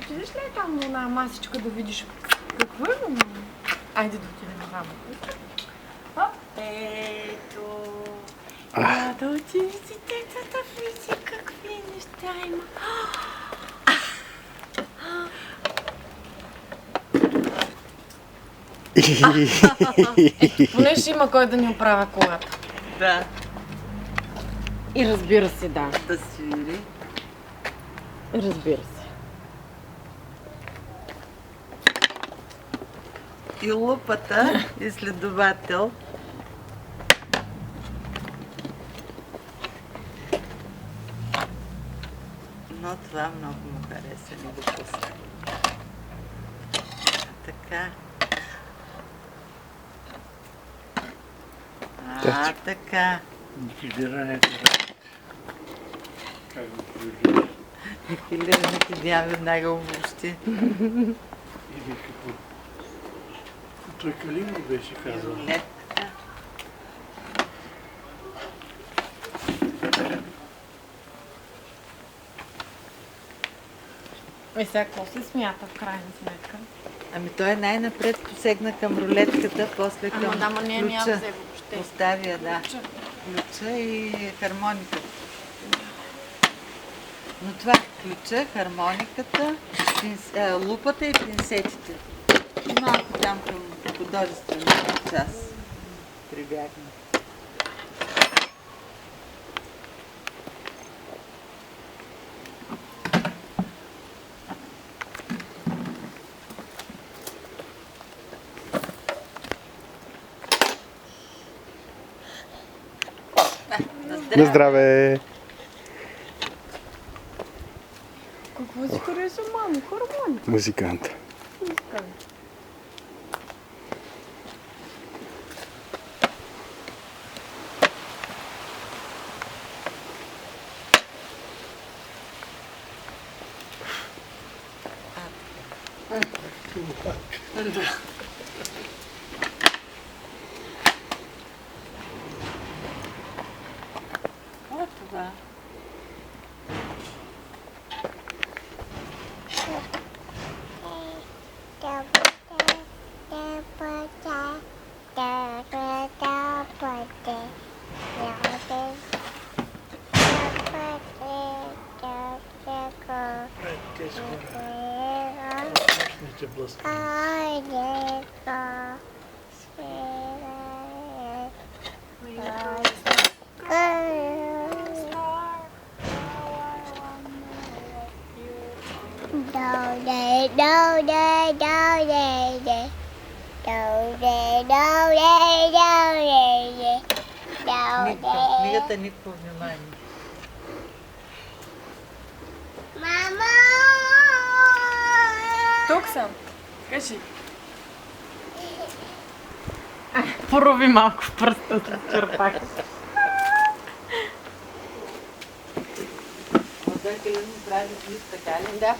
Отидеш ли там на масичка да видиш какво има? Айде да отидем там. Ето. Да отиди си тецата, вижте какви неща има. Поне ще има кой да ни оправя колата. Да. И разбира се, да. Да свири. Разбира се. И лупата, изследовател. Но това много му хареса, не го пусна. Така. Така. Никелирането. Как го прижиш? Никелирането няма веднага въобще. Или какво? Той Калин го беше казал. Рулетката. И сега какво се смята в крайна сметка? Ами той най-напред посегна към рулетката, после към Ама дама не я ключа. взе въобще. Поставя, да. Ключа и хармониката. Но това ключа, хармониката, лупата и пинсетите. И малко там към художествената част прибягна. На здраве! Какво си хареса, мамо? Хармоника. Музикант. Какво е това? Мощните блъски. Книгата никакво внимание. Мама! Тук съм. Кажи. Порови малко в пръста с черпак. Отдъка ли ми прави клип, така ли? Да.